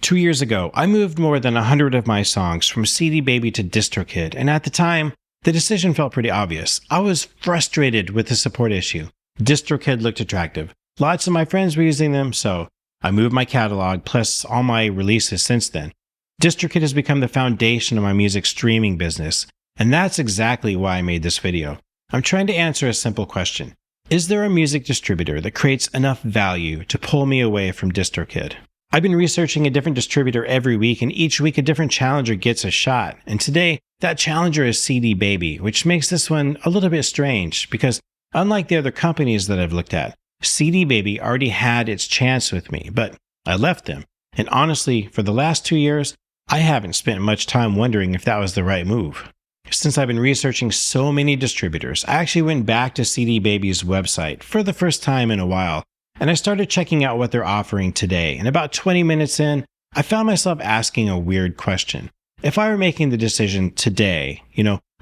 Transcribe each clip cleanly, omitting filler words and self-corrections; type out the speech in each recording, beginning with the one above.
2 years ago, I moved more than 100 of my songs from CD Baby to DistroKid, and at the time, the decision felt pretty obvious. I was frustrated with the support issue. DistroKid looked attractive. Lots of my friends were using them, so I moved my catalog, plus all my releases since then. DistroKid has become the foundation of my music streaming business, and that's exactly why I made this video. I'm trying to answer a simple question. Is there a music distributor that creates enough value to pull me away from DistroKid? I've been researching a different distributor every week, and each week a different challenger gets a shot. And today, that challenger is CD Baby, which makes this one a little bit strange because unlike the other companies that I've looked at, CD Baby already had its chance with me, but I left them. And honestly, for the last 2 years, I haven't spent much time wondering if that was the right move. Since I've been researching so many distributors, I actually went back to CD Baby's website for the first time in a while, and I started checking out what they're offering today. And about 20 minutes in, I found myself asking a weird question. If I were making the decision today,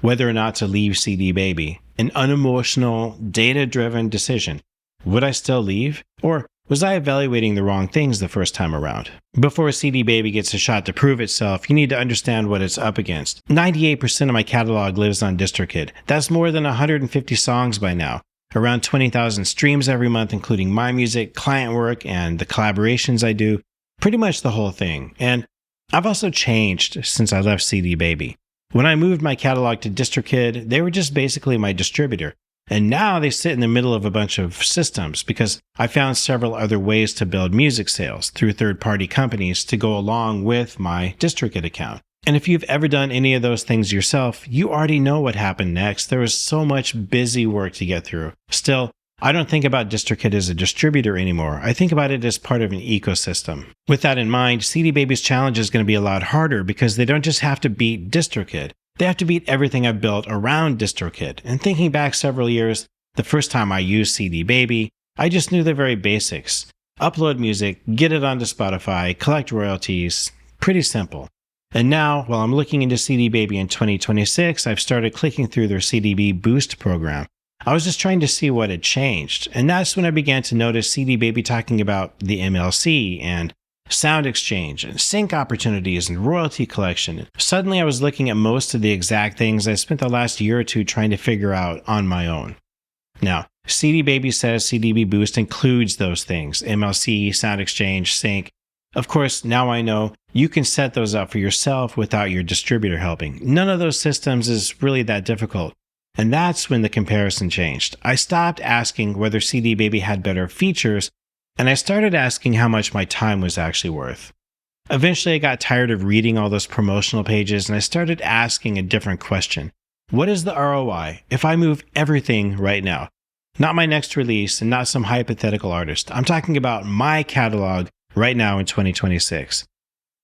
whether or not to leave CD Baby, an unemotional, data-driven decision, would I still leave? Or was I evaluating the wrong things the first time around? Before CD Baby gets a shot to prove itself, you need to understand what it's up against. 98% of my catalog lives on DistroKid. That's more than 150 songs by now. Around 20,000 streams every month, including my music, client work, and the collaborations I do. Pretty much the whole thing. And I've also changed since I left CD Baby. When I moved my catalog to DistroKid, they were just basically my distributor. And now they sit in the middle of a bunch of systems because I found several other ways to build music sales through third-party companies to go along with my DistroKid account. And if you've ever done any of those things yourself, you already know what happened next. There was so much busy work to get through. Still, I don't think about DistroKid as a distributor anymore. I think about it as part of an ecosystem. With that in mind, CD Baby's challenge is going to be a lot harder because they don't just have to beat DistroKid. They have to beat everything I've built around DistroKid. And thinking back several years, the first time I used CD Baby, I just knew the very basics. Upload music, get it onto Spotify, collect royalties. Pretty simple. And now, while I'm looking into CD Baby in 2026, I've started clicking through their CDB Boost program. I was just trying to see what had changed. And that's when I began to notice CD Baby talking about the MLC and SoundExchange and sync opportunities and royalty collection. Suddenly I was looking at most of the exact things I spent the last year or two trying to figure out on my own. Now, CD Baby says CDB Boost includes those things, MLC, SoundExchange, sync. Of course, now I know you can set those up for yourself without your distributor helping. None of those systems is really that difficult. And that's when the comparison changed. I stopped asking whether CD Baby had better features, and I started asking how much my time was actually worth. Eventually, I got tired of reading all those promotional pages, and I started asking a different question. What is the ROI if I move everything right now? Not my next release and not some hypothetical artist. I'm talking about my catalog right now in 2026.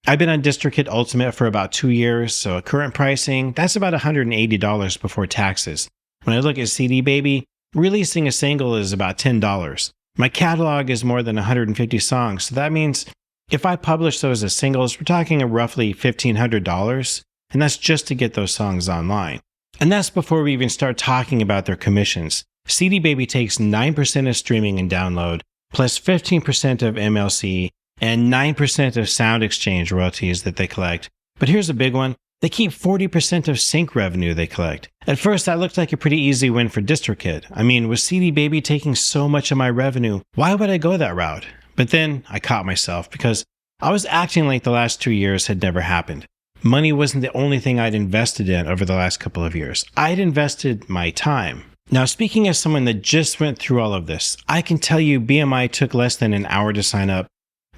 I've been on DistroKid Ultimate for about 2 years, so at current pricing, that's about $180 before taxes. When I look at CD Baby, releasing a single is about $10. My catalog is more than 150 songs, so that means if I publish those as singles, we're talking roughly $1,500, and that's just to get those songs online. And that's before we even start talking about their commissions. CD Baby takes 9% of streaming and download, plus 15% of MLC, and 9% of SoundExchange royalties that they collect. But here's a big one. They keep 40% of sync revenue they collect. At first, that looked like a pretty easy win for DistroKid. I mean, with CD Baby taking so much of my revenue, why would I go that route? But then I caught myself because I was acting like the last 2 years had never happened. Money wasn't the only thing I'd invested in over the last couple of years. I'd invested my time. Now, speaking as someone that just went through all of this, I can tell you BMI took less than an hour to sign up,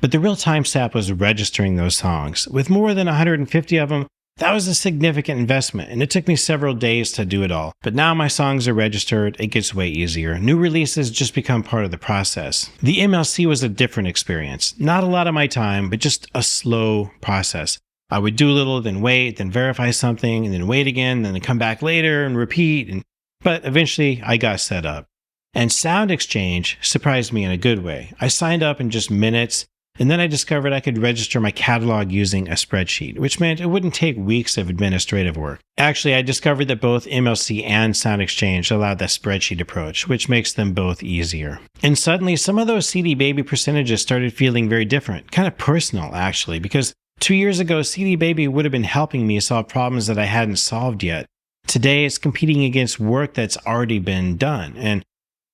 but the real time step was registering those songs. With more than 150 of them, that was a significant investment, and it took me several days to do it all. But now my songs are registered, it gets way easier. New releases just become part of the process. The MLC was a different experience. Not a lot of my time, but just a slow process. I would do a little, then wait, then verify something, and then wait again, then come back later and repeat. But eventually, I got set up. And SoundExchange surprised me in a good way. I signed up in just minutes, And then I discovered I could register my catalog using a spreadsheet, which meant it wouldn't take weeks of administrative work. Actually, I discovered that both MLC and SoundExchange allowed that spreadsheet approach, which makes them both easier. And suddenly, some of those CD Baby percentages started feeling very different, kind of personal, actually, because 2 years ago, CD Baby would have been helping me solve problems that I hadn't solved yet. Today, it's competing against work that's already been done. And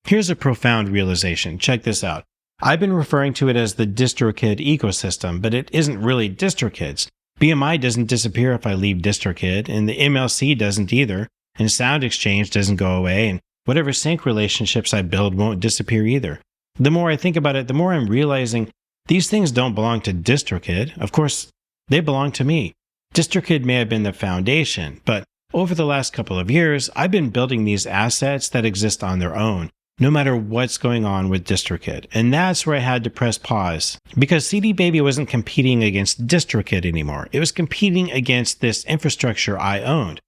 here's a profound realization. Check this out. I've been referring to it as the DistroKid ecosystem, but it isn't really DistroKid's. BMI doesn't disappear if I leave DistroKid, and the MLC doesn't either, and SoundExchange doesn't go away, and whatever sync relationships I build won't disappear either. The more I think about it, the more I'm realizing these things don't belong to DistroKid. Of course, they belong to me. DistroKid may have been the foundation, but over the last couple of years, I've been building these assets that exist on their own, no matter what's going on with DistroKid. And that's where I had to press pause, because CD Baby wasn't competing against DistroKid anymore. It was competing against this infrastructure I owned.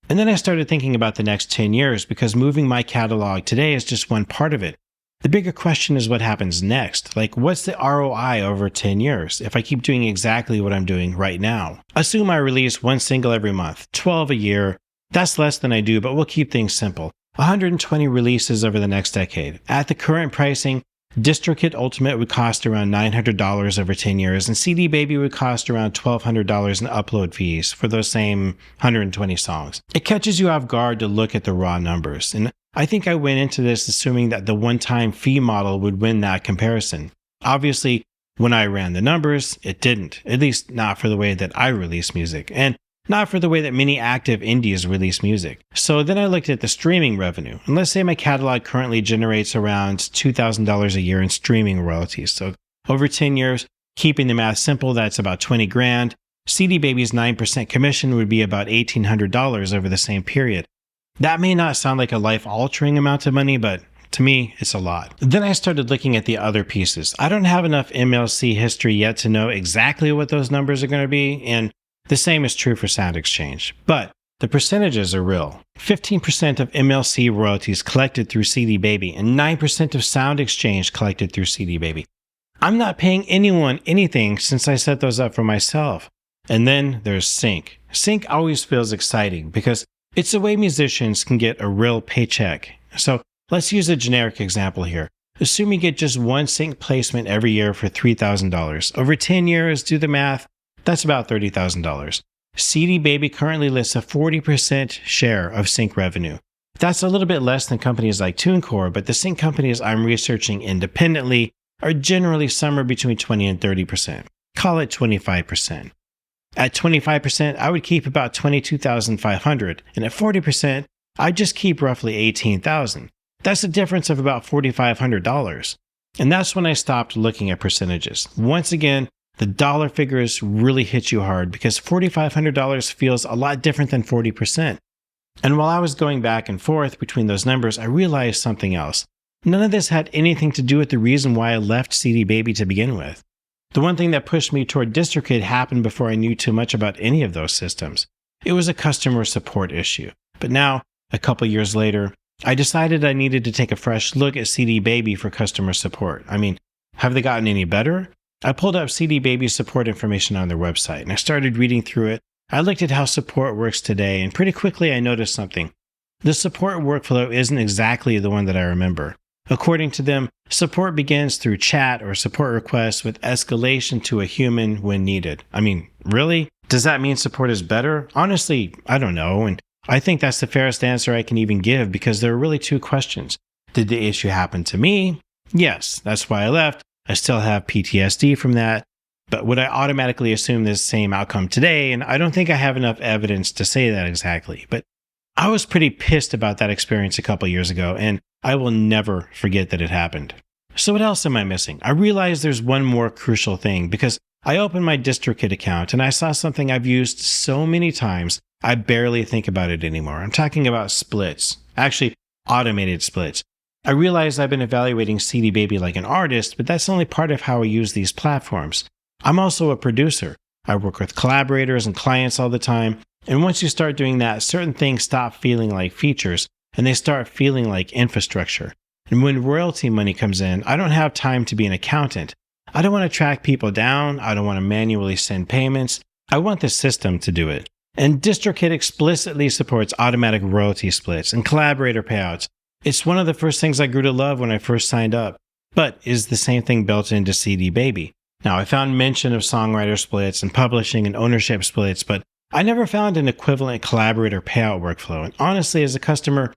And then I started thinking about the next 10 years, because moving my catalog today is just one part of it. The bigger question is what happens next. Like, what's the ROI over 10 years if I keep doing exactly what I'm doing right now? Assume I release one single every month, 12 a year. That's less than I do, but we'll keep things simple. 120 releases over the next decade. At the current pricing, DistroKid Ultimate would cost around $900 over 10 years, and CD Baby would cost around $1,200 in upload fees for those same 120 songs. It catches you off guard to look at the raw numbers, and I think I went into this assuming that the one-time fee model would win that comparison. Obviously, when I ran the numbers, it didn't, at least not for the way that I release music, and not for the way that many active indies release music. So then I looked at the streaming revenue. And let's say my catalog currently generates around $2,000 a year in streaming royalties. So over 10 years, keeping the math simple, that's about 20 grand. CD Baby's 9% commission would be about $1,800 over the same period. That may not sound like a life-altering amount of money, but to me, it's a lot. Then I started looking at the other pieces. I don't have enough MLC history yet to know exactly what those numbers are going to be, and the same is true for SoundExchange, but the percentages are real. 15% of MLC royalties collected through CD Baby and 9% of SoundExchange collected through CD Baby. I'm not paying anyone anything since I set those up for myself. And then there's sync. Sync always feels exciting because it's the way musicians can get a real paycheck. So let's use a generic example here. Assume you get just one sync placement every year for $3,000. Over 10 years, do the math. That's about $30,000. CD Baby currently lists a 40% share of sync revenue. That's a little bit less than companies like TuneCore, but the sync companies I'm researching independently are generally somewhere between 20 and 30%. Call it 25%. At 25%, I would keep about $22,500, and at 40%, I'd just keep roughly $18,000. That's a difference of about $4,500. And that's when I stopped looking at percentages. Once again, the dollar figures really hit you hard because $4,500 feels a lot different than 40%. And while I was going back and forth between those numbers, I realized something else. None of this had anything to do with the reason why I left CD Baby to begin with. The one thing that pushed me toward DistroKid happened before I knew too much about any of those systems. It was a customer support issue. But now, a couple years later, I decided I needed to take a fresh look at CD Baby for customer support. I mean, have they gotten any better? I pulled up CD Baby's support information on their website, and I started reading through it. I looked at how support works today, and pretty quickly I noticed something. The support workflow isn't exactly the one that I remember. According to them, support begins through chat or support requests with escalation to a human when needed. I mean, really? Does that mean support is better? Honestly, I don't know, and I think that's the fairest answer I can even give because there are really two questions. Did the issue happen to me? Yes, that's why I left. I still have PTSD from that, but would I automatically assume this same outcome today? And I don't think I have enough evidence to say that exactly, but I was pretty pissed about that experience a couple years ago, and I will never forget that it happened. So what else am I missing? I realized there's one more crucial thing because I opened my DistroKid account and I saw something I've used so many times, I barely think about it anymore. I'm talking about splits, actually automated splits. I realize I've been evaluating CD Baby like an artist, but that's only part of how I use these platforms. I'm also a producer. I work with collaborators and clients all the time, and once you start doing that, certain things stop feeling like features, and they start feeling like infrastructure. And when royalty money comes in, I don't have time to be an accountant. I don't want to track people down. I don't want to manually send payments. I want the system to do it. And DistroKid explicitly supports automatic royalty splits and collaborator payouts. It's one of the first things I grew to love when I first signed up, but is the same thing built into CD Baby. Now, I found mention of songwriter splits and publishing and ownership splits, but I never found an equivalent collaborator payout workflow. And honestly, as a customer,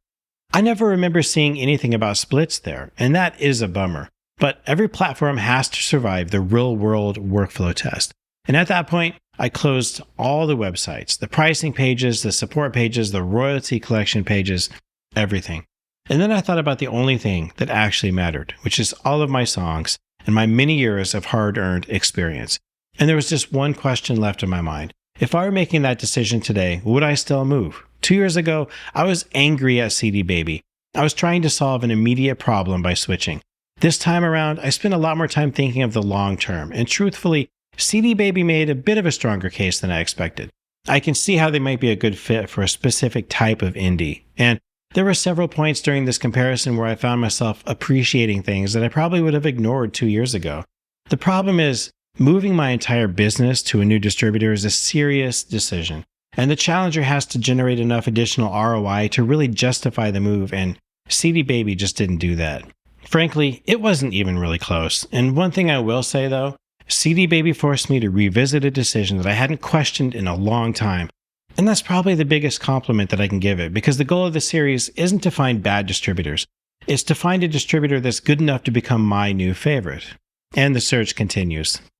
I never remember seeing anything about splits there, and that is a bummer. But every platform has to survive the real-world workflow test. And at that point, I closed all the websites, the pricing pages, the support pages, the royalty collection pages, everything. And then I thought about the only thing that actually mattered, which is all of my songs and my many years of hard-earned experience. And there was just one question left in my mind. If I were making that decision today, would I still move? 2 years ago, I was angry at CD Baby. I was trying to solve an immediate problem by switching. This time around, I spent a lot more time thinking of the long term, and truthfully, CD Baby made a bit of a stronger case than I expected. I can see how they might be a good fit for a specific type of indie, and there were several points during this comparison where I found myself appreciating things that I probably would have ignored 2 years ago. The problem is, moving my entire business to a new distributor is a serious decision, and the challenger has to generate enough additional ROI to really justify the move, and CD Baby just didn't do that. Frankly, it wasn't even really close, and one thing I will say though, CD Baby forced me to revisit a decision that I hadn't questioned in a long time. And that's probably the biggest compliment that I can give it, because the goal of the series isn't to find bad distributors. It's to find a distributor that's good enough to become my new favorite. And the search continues.